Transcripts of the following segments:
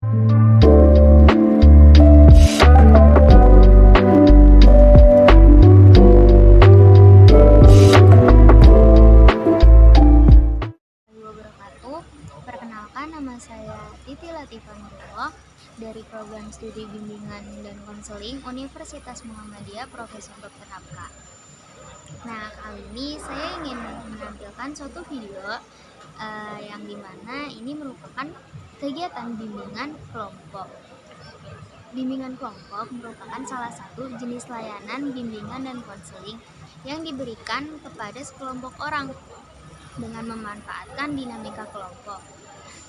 Wabarakatuh. Perkenalkan, nama saya Titi Latifah Nurullah dari program studi bimbingan dan konseling Universitas Muhammadiyah Profesor Dr. Hamka. Nah, kali ini saya ingin menampilkan suatu video yang dimana ini merupakan kegiatan bimbingan kelompok. Bimbingan kelompok merupakan salah satu jenis layanan bimbingan dan konseling yang diberikan kepada sekelompok orang dengan memanfaatkan dinamika kelompok.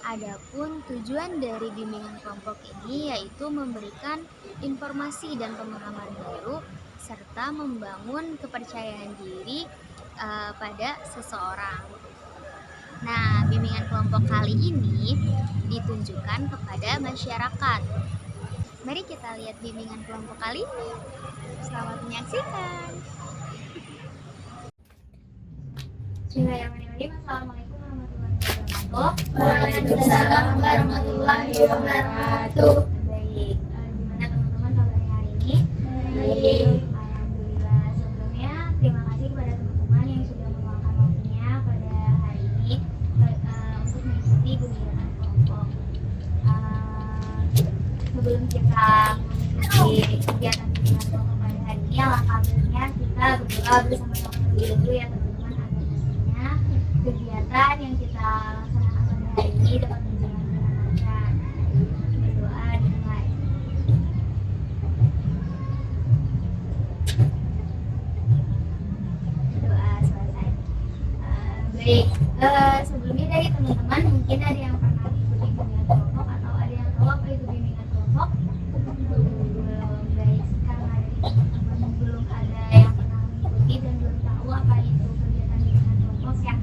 Adapun tujuan dari bimbingan kelompok ini yaitu memberikan informasi dan pemahaman baru serta membangun kepercayaan diri pada seseorang. Nah, bimbingan kelompok kali ini ditunjukkan kepada masyarakat. Mari kita lihat bimbingan kelompok kali ini. Selamat menyaksikan. Bismillahirrahmanirrahim. Assalamualaikum warahmatullahi wabarakatuh. Waalaikumsalam warahmatullahi wabarakatuh. Baik, gimana teman-teman kabarnya hari ini? Baik. Alhamdulillah. Sebelumnya terima kasih kepada teman-teman yang sudah meluangkan waktunya pada hari ini untuk mengikuti bimbingan kelompok. Sebelum kita mengikuti kegiatan bimbingan kelompok pada hari ini, alangkah baiknya kita berdoa bersama-sama terlebih dahulu ya teman-teman, agar nantinya kegiatan yang kita laksanakan pada hari ini dapat berjalan dengan lancar. Berdoa dimulai. Doa selesai. Baik, sebelumnya dari teman-teman mungkin ada yang pernah ikuti bimbingan kelompok atau ada yang tahu apa itu bimbingan kelompok? Belum. Baik, karena dari teman-teman belum ada yang pernah mengikuti dan belum tahu apa itu kegiatan bimbingan kelompok, ya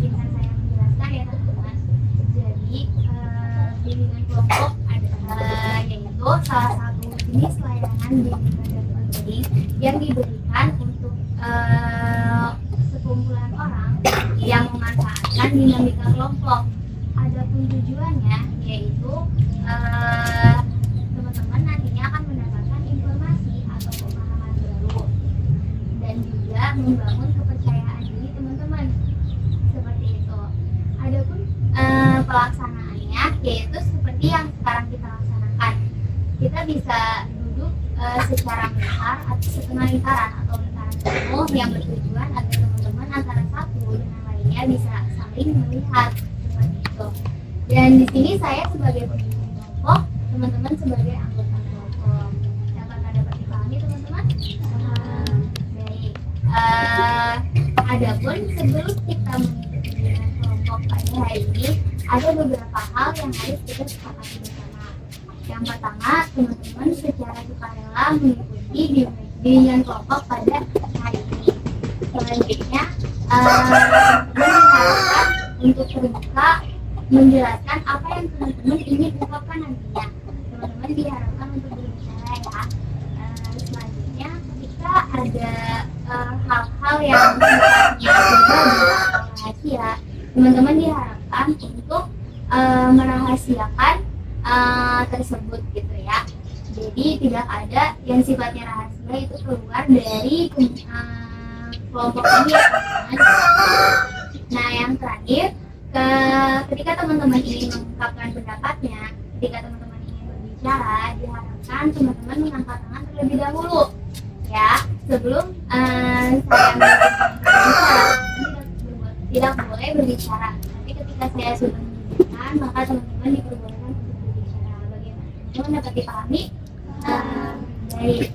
izinkan saya menjelaskan ya teman-teman. Jadi bimbingan kelompok adalah yaitu salah satu jenis layanan bimbingan dan konseling yang diberikan untuk sekumpulan orang yang memanfaatkan dinamika kelompok. Adapun tujuannya yaitu teman-teman nantinya akan mendapatkan informasi atau pemahaman baru dan juga membangun kepercayaan diri teman-teman, seperti itu. Adapun pelaksanaannya yaitu seperti yang sekarang kita laksanakan. Kita bisa duduk secara lingkar atau setengah lingkaran atau lingkaran penuh yang bertujuan agar teman-teman antara satu dengan lainnya bisa saling melihat, seperti itu. Dan di sini saya sebagai pemimpin kelompok, teman-teman sebagai anggota kelompok. Dapat dipahami teman-teman? Baik. Adapun sebelum kita mengikuti bimbingan kelompok pada hari ini, ada beberapa hal yang harus kita sepakati bersama. Yang pertama, teman-teman secara sukarela mengikuti bimbingan kelompok pada hari ini. Selanjutnya, teman-teman diharapkan untuk terbuka menjelaskan apa yang teman-teman ingin ungkapkan nantinya. Teman-teman diharapkan untuk berbicara ya. Selanjutnya, ketika ada hal-hal yang sifatnya pribadi atau rahasia, teman-teman diharapkan untuk merahasiakan tersebut gitu ya. Jadi tidak ada yang sifatnya rahasia itu keluar dari kelompok ini ya teman-teman. Nah, yang terakhir, ketika teman-teman ingin mengungkapkan pendapatnya, ketika teman-teman ingin berbicara, diharapkan teman-teman mengangkat tangan terlebih dahulu ya, sebelum saya berbicara. Tidak boleh berbicara, tapi ketika saya sudah menunjukkan, maka teman-teman diperbolehkan untuk berbicara. Bagaimana teman-teman dapat dipahami? Baik.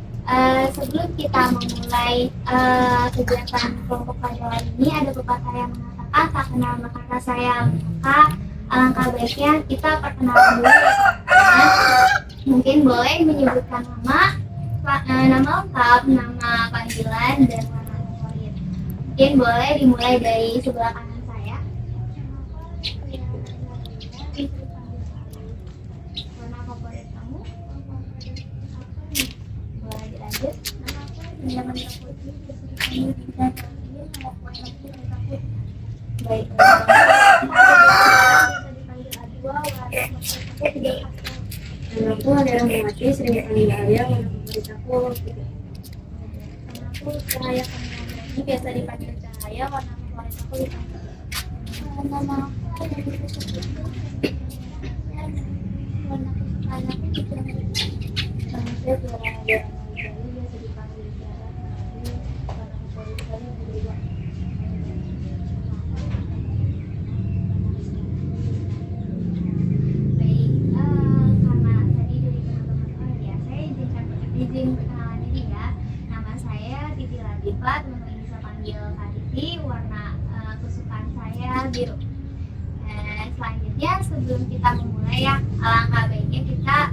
Sebelum kita memulai kegiatan kelompok pada hari ini, ada pepatah yang mengatakan tak kenal maka tak sayang. Maka alangkah baiknya kita perkenalan dulu ya teman-teman. Mungkin boleh menyebutkan nama lengkap, nama panggilan, dan warna favorit. Mungkin boleh dimulai dari sebelah kanan saya. Warna favorit kamu? Boleh dilanjut. Baik. Namaku adalah Muati, sering dipanggil Alia, warna favorit aku gitu. Namaku Cahaya Kamila, biasa dipanggil Cahaya, warna favorit aku dipanggil. Nama aku ada di warna kesukaan aku juga. Nama saya Tiara Andi, biasa dipanggil Tiara, warna favorit saya berubah. Izin perkenalan diri ya. Nama saya Titi Latifah, teman-teman bisa panggil Kak Titi. Warna kesukaan saya biru. Selanjutnya sebelum kita memulai ya, alangkah baiknya kita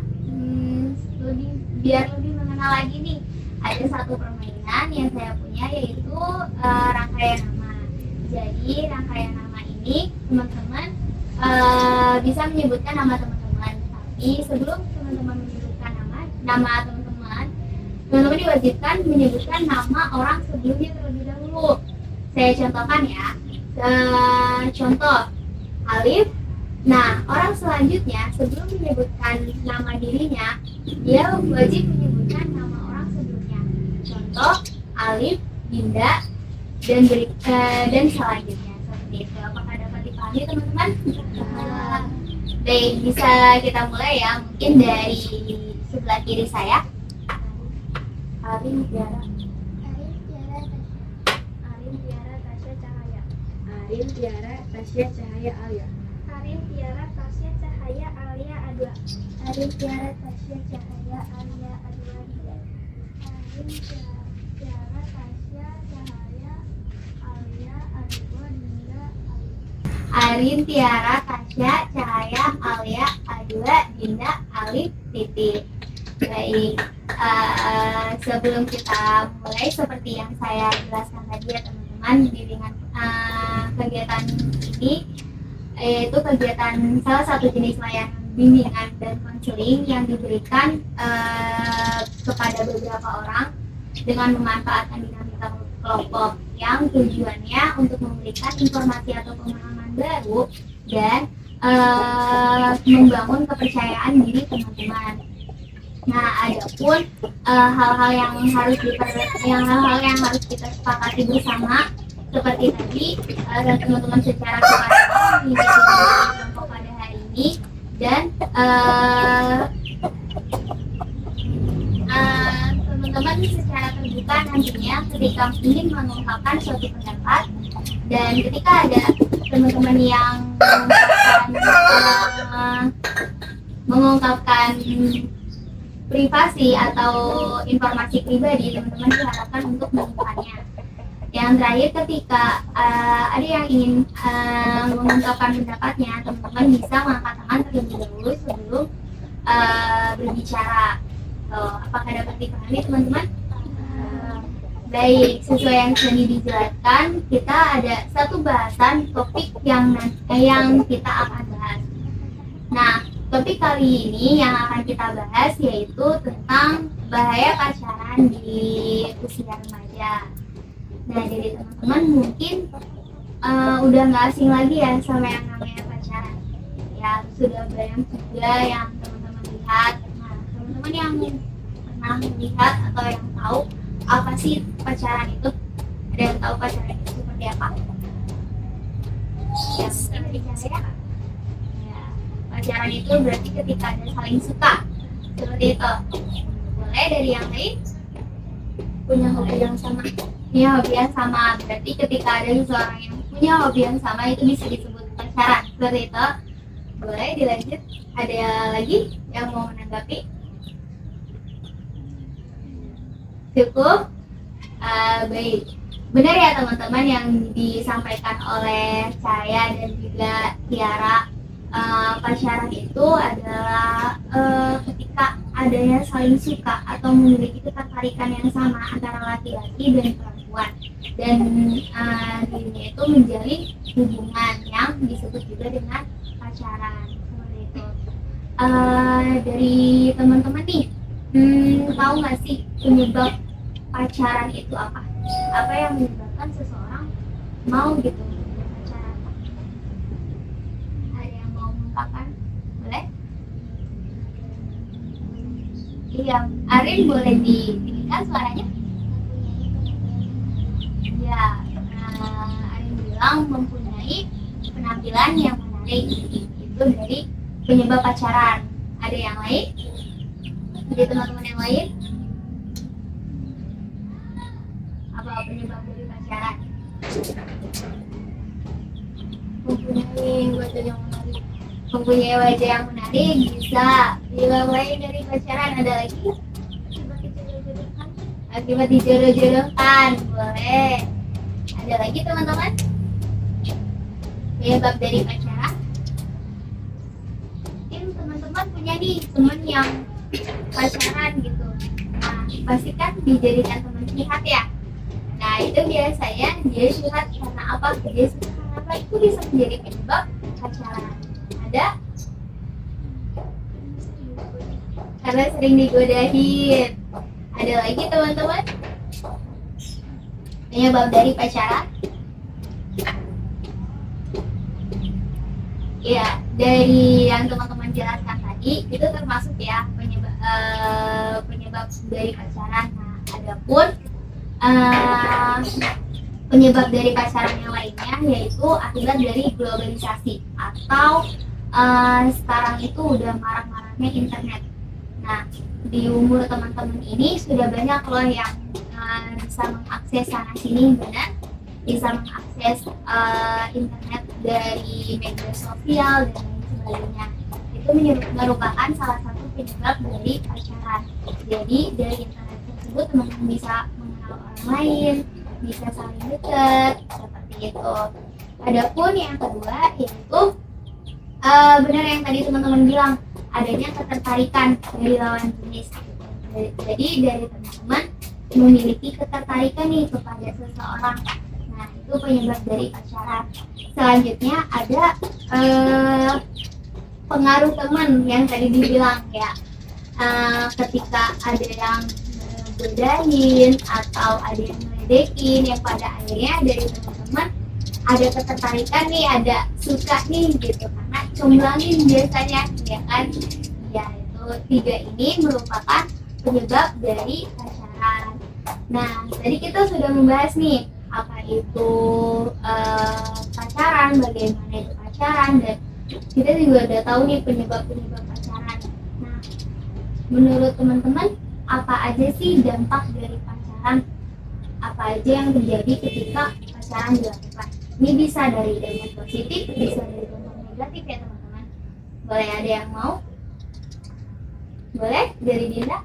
biar lebih mengenal lagi nih. Ada satu permainan yang saya punya yaitu rangkaian nama. Jadi rangkaian nama ini teman-teman bisa menyebutkan nama teman-teman. Tapi sebelum teman-teman menyebutkan nama teman-teman diwajibkan menyebutkan nama orang sebelumnya terlebih dahulu. Saya contohkan ya. Contoh Alif. Nah, orang selanjutnya sebelum menyebutkan nama dirinya, dia wajib menyebutkan nama orang sebelumnya. Contoh Alif, Dinda, dan selanjutnya seperti itu. Apakah dapat dipahami teman-teman? Baik, bisa kita mulai ya. Mungkin dari sebelah kiri saya. Arin Tiara Tasya Cahaya. Arin Tiara Tasya Cahaya Alia. Arin Tiara Tasya Cahaya Alia Adua. Arin Tiara Tasya Cahaya Alia Adua. Arin Tiara Tasya Cahaya Alia Adua Dinda Alif. Arin Tiara Tasya Cahaya Alia Adua Dinda Alif titik. Baik, sebelum kita mulai seperti yang saya jelaskan tadi ya teman-teman, bimbingan kegiatan ini yaitu kegiatan salah satu jenis layanan bimbingan dan konseling yang diberikan kepada beberapa orang dengan memanfaatkan dinamika kelompok yang tujuannya untuk memberikan informasi atau pemahaman baru dan membangun kepercayaan diri teman-teman. Nah, adapun hal-hal yang harus kita sepakati bersama seperti tadi teman-teman secara sukarela mengikuti kelompok pada hari ini dan teman-teman secara terbuka nantinya ketika ingin mengungkapkan suatu pendapat dan ketika ada teman-teman yang mengungkapkan privasi atau informasi pribadi, teman-teman diharapkan untuk melakukannya. Yang terakhir, ketika ada yang ingin mengungkapkan pendapatnya, teman-teman bisa mengangkat tangan terlebih dahulu sebelum berbicara. Apakah dapat dipahami teman-teman? Baik, sesuai yang tadi dijelaskan, kita ada satu bahasan topik yang kita akan bahas. Nah, topik kali ini yang akan kita bahas yaitu tentang bahaya pacaran di usia remaja. Nah, jadi teman-teman mungkin udah nggak asing lagi ya sama yang namanya pacaran. Ya, sudah banyak juga yang teman-teman lihat. Nah, teman-teman yang pernah melihat atau yang tahu apa sih pacaran itu? Ada yang tahu pacaran itu seperti apa? Ya, mungkin saya. Pacaran itu berarti ketika ada saling suka seperti itu. Boleh dari yang lain? Punya hobi yang sama. Berarti ketika ada seseorang yang punya hobi yang sama itu bisa disebut pacaran seperti itu. Boleh dilanjut? Ada lagi yang mau menanggapi? Cukup? Baik. Benar ya teman-teman yang disampaikan oleh saya dan juga Tiara. Pacaran itu adalah ketika adanya saling suka atau memiliki ketertarikan yang sama antara laki-laki dan perempuan dan dirinya itu menjalin hubungan yang disebut juga dengan pacaran seperti itu. Dari teman-teman nih, tahu nggak sih penyebab pacaran itu apa? Apa yang menyebabkan seseorang mau gitu pacaran? Ada yang mau mengungkapkan? Boleh? Iya, Arin boleh ditinggikan suaranya? Ya, Arin bilang mempunyai penampilan yang menarik. Itu dari penyebab pacaran. Ada yang lain? Ada teman-teman yang lain? Apa penyebab dari pacaran? Mempunyai wajah yang menarik. Mempunyai wajah yang menarik bisa. Penyebab lain dari pacaran ada lagi? Akibat dijodoh-jodohkan. Boleh. Ada lagi teman-teman? Penyebab dari pacaran? Mungkin teman-teman punya nih teman yang pacaran gitu. Nah, pasti kan dijadikan teman curhat ya. Nah, itu biasanya dia curhat karena apa? Dia suka karena apa? Itu bisa menjadi penyebab pacaran. Ada? Karena sering digodain. Ada lagi teman-teman? Penyebab dari pacaran? Ya, dari yang teman-teman jelaskan tadi itu termasuk ya penyebab dari pacaran. Nah, adapun penyebab dari pacaran yang lainnya yaitu akibat dari globalisasi atau sekarang itu udah marak-maraknya internet. Nah, di umur teman-teman ini sudah banyak loh yang bisa mengakses sana sini, benar, bisa mengakses internet dari media sosial dan lain sebagainya. Itu merupakan salah satu penyebab dari pacaran. Jadi dari internet tersebut teman-teman bisa mengenal orang lain, bisa saling dekat seperti itu. Adapun yang kedua yaitu benar yang tadi teman-teman bilang, adanya ketertarikan dari lawan jenis. Jadi dari teman-teman memiliki ketertarikan nih kepada seseorang. Nah, itu penyebab dari pacaran. Selanjutnya ada pengaruh teman yang tadi dibilang ya. Ketika ada yang godain atau ada yang ngeledekin, yang pada akhirnya dari teman-teman ada ketertarikan nih, ada suka nih gitu, karena comblangin biasanya ya kan. Ya, itu tiga ini merupakan penyebab dari pacaran. Nah, tadi kita sudah membahas nih apa itu pacaran, bagaimana itu pacaran, dan kita juga udah tahu nih penyebab-penyebab pacaran. Nah, menurut teman-teman apa aja sih dampak dari pacaran? Apa aja yang terjadi ketika pacaran dilakukan? Ini bisa dari dampak positif, bisa dari dampak negatif ya teman-teman. Boleh ada yang mau? Boleh? Dari Dinda?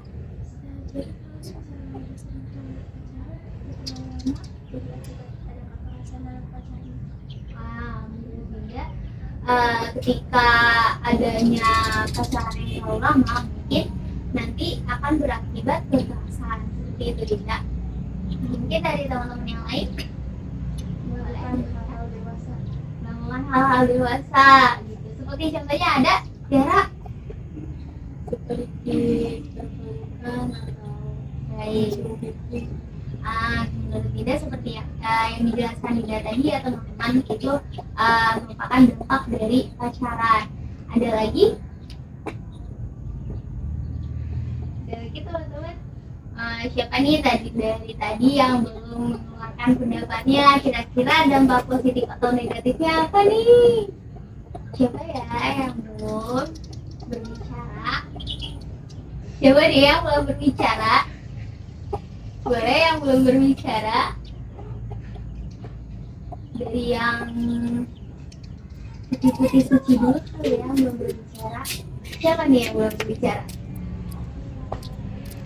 Ketika adanya pacaran yang terlalu lama, mungkin nanti akan berakibat kekerasan seperti itu, Dinda. Mungkin dari teman-teman yang lain melakukan hal-hal dewasa gitu. Seperti contohnya ada Tiara, seperti berpelukan atau baik. Menurut Dinda seperti yang dijelaskan Dinda tadi ya teman-teman, itu merupakan dampak dari pacaran. Ada lagi? Ada lagi teman-teman? Siapa nih dari tadi yang belum mengeluarkan pendapatnya? Kira-kira dampak positif atau negatifnya apa nih? Siapa ya yang belum berbicara? Coba deh yang belum berbicara. Boleh yang belum berbicara? Dari yang putih-putih suci dulu kali ya, belum berbicara. Siapa nih yang belum berbicara?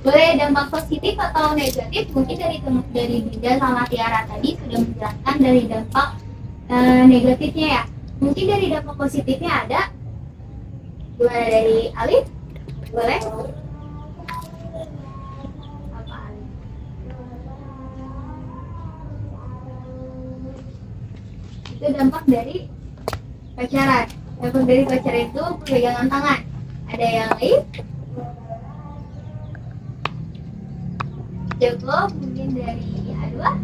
Boleh dampak positif atau negatif? Mungkin dari Dinda sama Tiara tadi sudah menjelaskan dari dampak negatifnya ya. Mungkin dari dampak positifnya ada? Boleh dari Alif? Boleh? Apa Alif? Itu dampak dari pacaran. Dampak dari pacaran itu pegangan tangan. Ada yang lain? Cukup mungkin dari Adwa.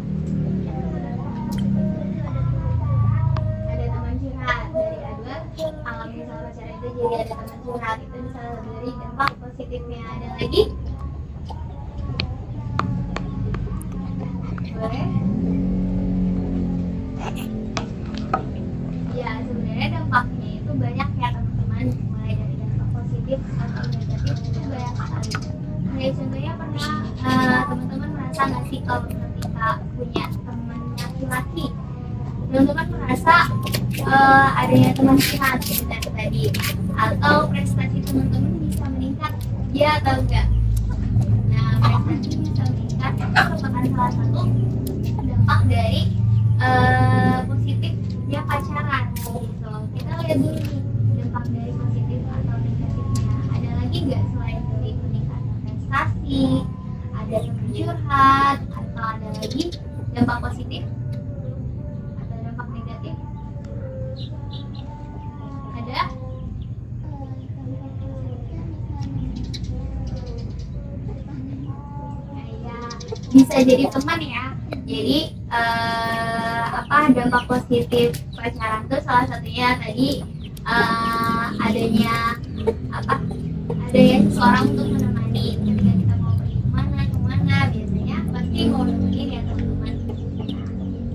Ada teman curhat dari Adwa. Kalau misalnya pacaran itu jadi ada teman curhat, itu bisa dari dampak positifnya. Ada lagi? Kayak contohnya pernah teman-teman merasa nggak sih kalau ketika punya teman laki-laki, teman-teman merasa adanya teman curhat seperti tadi, atau prestasi teman-teman bisa meningkat, ya atau enggak? Nah, prestasi bisa meningkat itu merupakan salah satu dampak dari positifnya pacaran gitu. Kita lihat dulu nih dampak dari positif atau negatifnya. Ada lagi nggak selain dari peningkatan prestasi, ada teman curhat, atau ada lagi dampak positif atau dampak negatif? Ada? Bisa jadi teman ya. Jadi dampak positif pacaran tuh salah satunya tadi adanya seseorang untuk menemani ketika kita mau pergi kemana biasanya pasti mau nemenin ya teman-teman.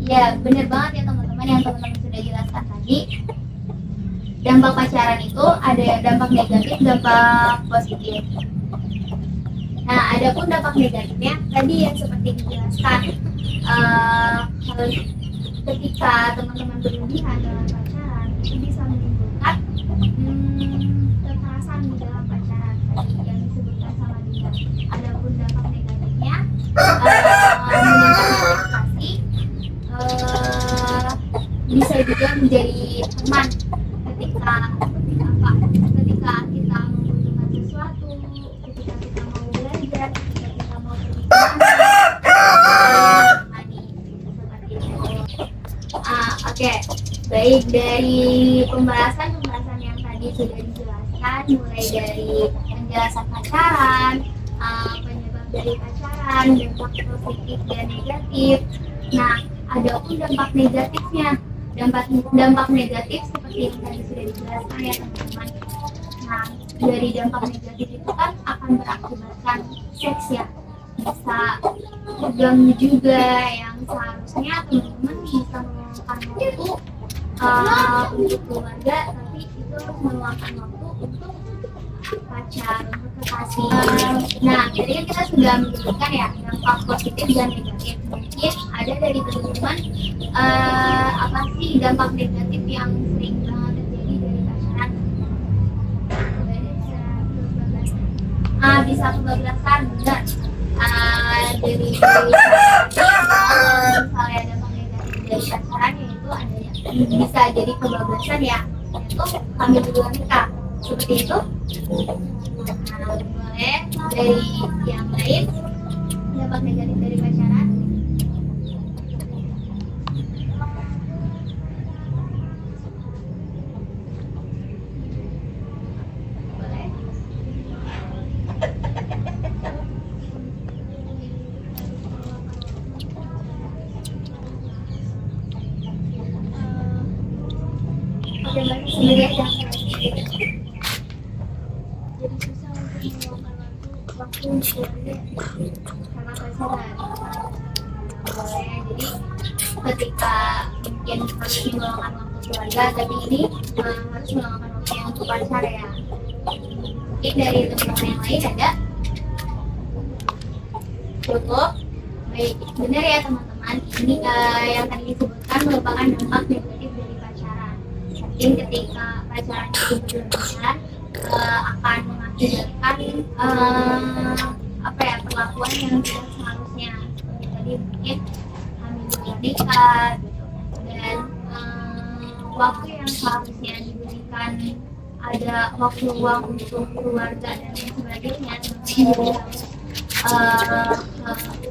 Ya bener banget ya teman-teman yang teman-teman sudah jelaskan tadi. Dampak pacaran itu ada yang dampak negatif, dampak positif. Nah, ada pun dampak negatifnya tadi yang seperti dijelaskan, ketika teman-teman berlebihan dalam pacaran itu bisa menimbulkan kekerasan di dalam pacaran tadi yang disebutkan sama dia. Ada pun dampak negatifnya meningkatkan prestasi, bisa juga menjadi teman ketika kita membutuhkan sesuatu, ketika kita mau belajar, ketika kita mau pergi kemana, seperti itu. Oke, baik, dari pembahasan yang tadi sudah dijelaskan, mulai dari penjelasan pacaran, penyebab dari pacaran, dampak positif dan negatif. Nah, ada pun dampak negatifnya. Dampak negatif seperti yang tadi sudah dijelaskan ya teman-teman. Nah, dari dampak negatif itu kan akan berakibatkan seks ya, bisa terganggu juga yang seharusnya teman-teman bisa meluangkan waktu untuk keluarga, tapi itu harus meluangkan waktu untuk pacar, untuk kekasih. Nah, jadi kan kita sudah menyebutkan ya dampak positif dan negatif. Mungkin ada dari teman-teman apa sih dampak negatif yang sering banget terjadi dari pacaran? Bisa kebablasan, benar. Dari misalnya dampak negatif dari pacaran yaitu adanya bisa jadi kebablasan ya, itu hamil di luar nikah, seperti itu. Nah, boleh dari yang lain dampak negatif dari pacaran? Boleh. Oke, Mbak sendiri aja. Jadi susah untuk meluangkan waktu keluarga karena pacaran. Boleh, jadi ketika mungkin harus meluangkan waktu keluarga, tapi ini harus meluangkan waktu yang untuk pacar ya. Mungkin dari teman-teman yang lain ada? Cukup? Baik, benar ya teman-teman, ini yang tadi disebutkan merupakan dampak negatif dari pacaran. Mungkin ketika pacaran itu berlebihan akan mengakibatkan perlakuan yang tidak seharusnya. Tadi mungkin hamil di luar nikah gitu. Dan waktu yang seharusnya diberikan ada waktu luang untuk keluarga dan lain sebagainya,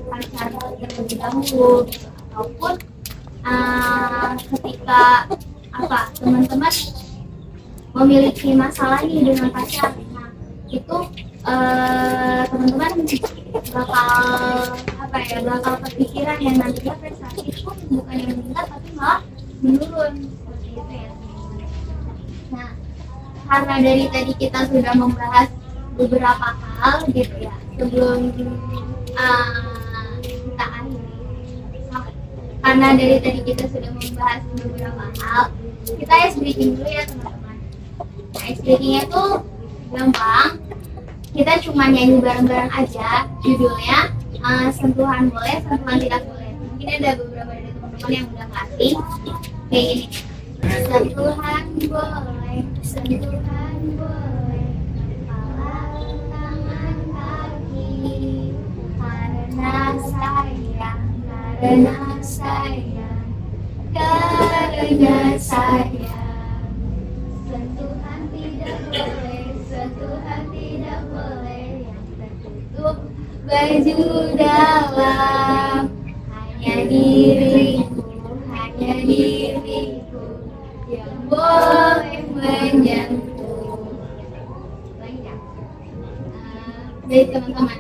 pacar terlebih dahulu gitu. Ataupun ketika teman-teman memiliki masalah nih dengan pacar, nah itu teman-teman bakal kepikiran yang nantinya prestasi pun bukan yang meningkat tapi malah menurun, seperti itu ya teman-teman. Nah, karena dari tadi kita sudah membahas beberapa hal gitu ya, sebelum kita akhiri, karena dari tadi kita sudah membahas beberapa hal, kita ice breaking dulu ya teman-teman. Nah, ice breakingnya tuh gampang, kita cuma nyanyi bareng-bareng aja. Judulnya sentuhan boleh, sentuhan tidak boleh. Mungkin ada beberapa dari teman-teman yang udah ngelatih kayak gini. Sentuhan boleh, sentuhan boleh, kepala, tangan, kaki, karena sayang, karena sayang, karena sayang. Sentuhan tidak boleh, sentuhan tidak boleh, yang tertutup baju dalam, hanya diriku yang boleh menyentuh. Banyak. Jadi teman-teman,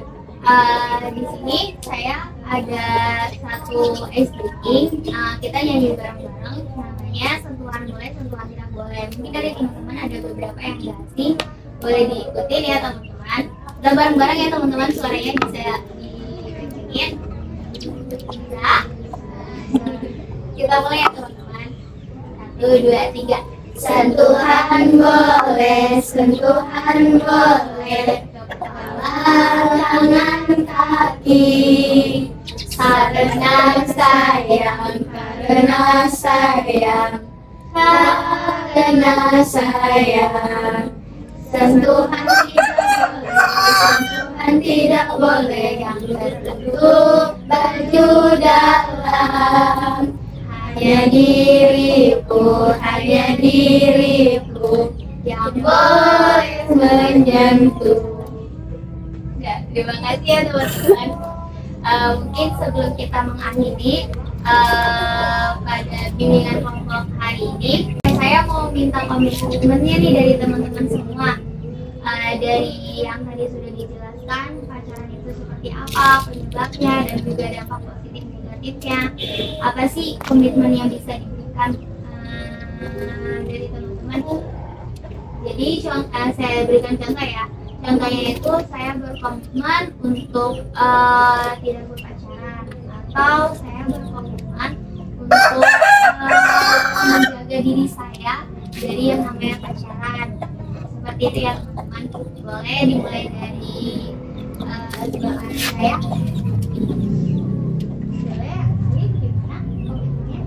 di sini saya ada satu SDK, kita nyanyi bareng-bareng, namanya sentuhan boleh, sentuhan tidak boleh. Mungkin dari teman-teman ada beberapa yang nggak asing, boleh diikutin ya teman-teman. Kita bareng-bareng ya teman-teman, suaranya bisa dikencengin. Bisa. Kita mulai ya teman-teman. 1, 2, 3. Sentuhan boleh, sentuhan boleh, kepala, tangan, kaki, karena sayang, karena sayang, karena sayang. Sentuhan tidak boleh, yang tertutup baju dalam, hanya diriku yang boleh menyentuh. Ya, terima kasih ya teman-teman. Mungkin sebelum kita mengakhiri pada bimbingan kelompok hari ini, saya mau minta komitmennya nih dari teman-teman semua. Dari yang tadi sudah dijelaskan pacaran itu seperti apa, penyebabnya, dan juga dampak positif negatifnya. Apa sih komitmen yang bisa diberikan dari teman-teman? Jadi saya berikan contoh ya. Contohnya itu saya berkomitmen untuk tidak berpacaran, atau saya berkomitmen untuk menjaga diri saya dari yang namanya pacaran. Seperti itu ya teman-teman. Boleh dimulai dari doa saya. Boleh, ini gimana komitmennya?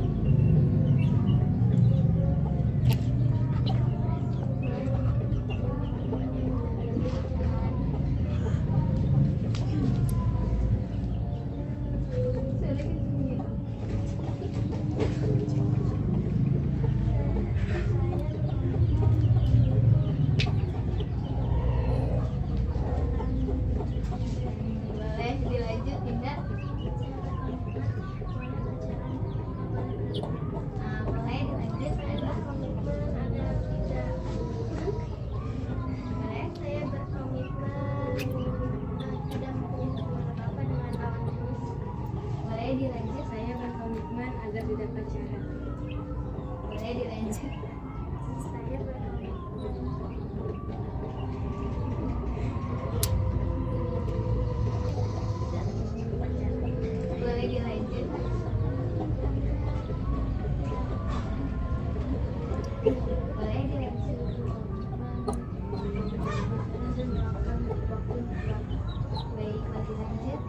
Dilanjut tidak? Boleh dilanjut ada komitmen ada tidak? Boleh saya berkomitmen tidak mempunyai apa-apa dengan lawan jenis. Boleh dilanjut saya berkomitmen agar tidak pacaran. Boleh dilanjut saya berkomitmen. Boleh dilanjut. Boleh dilanjut. Baik, boleh dilanjut.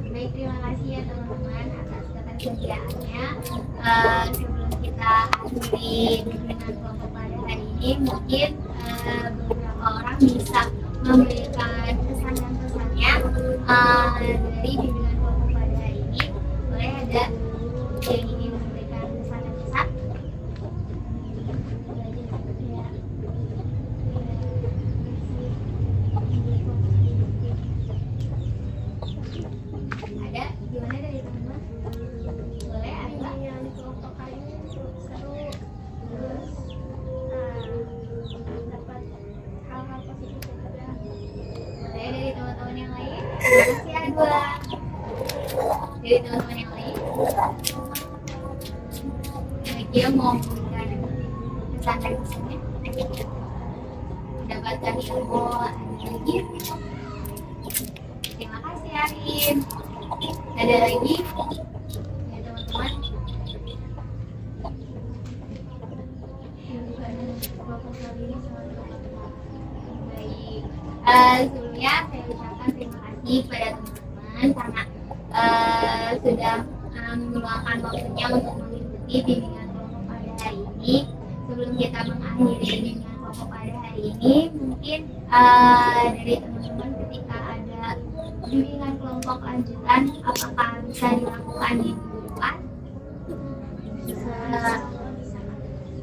Baik, terima kasih ya teman-teman atas ketersediaannya. Sebelum kita akhiri bimbingan kelompok pada hari ini, mungkin beberapa orang bisa memberikan pesan dan pesannya dari bimbingan kelompok pada hari ini. Boleh ada yang ingin memberikan pesan dan pesan? Ada? Gimana dari teman-teman? Boleh ada? Yang di kelompok kali ini seru, terus dapat hal-hal positif juga. Boleh dari teman-teman yang lain? Terima kasih ya dua. Dari teman-teman yang lain, kira-kira mau memberikan pesan dan pesannya? Dapatkan ilmu lagi? Terima kasih Arin. Ada lagi? Ya teman-teman. Kelompok kali ini Sebelumnya saya ucapkan terima kasih kepada teman-teman karena sudah meluangkan waktunya untuk mengikuti bimbingan kelompok pada hari ini. Sebelum kita mengakhiri bimbingan kelompok pada hari ini, mungkin dari teman-teman ketika ada bimbingan kelompok lanjutan, apakah bisa dilakukan di minggu depan?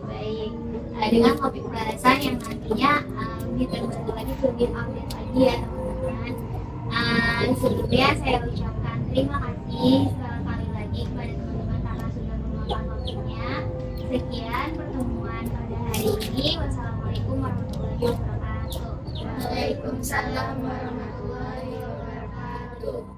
Baik, dengan topik bahasan yang nantinya lebih terbaru lagi, lebih update lagi ya teman-teman. Sebelumnya saya ucapkan terima kasih sekali lagi kepada teman-teman karena sudah meluangkan waktunya. Sekian pertemuan pada hari ini. Wassalamualaikum warahmatullahi wabarakatuh. Waalaikumsalam warahmatullahi wabarakatuh.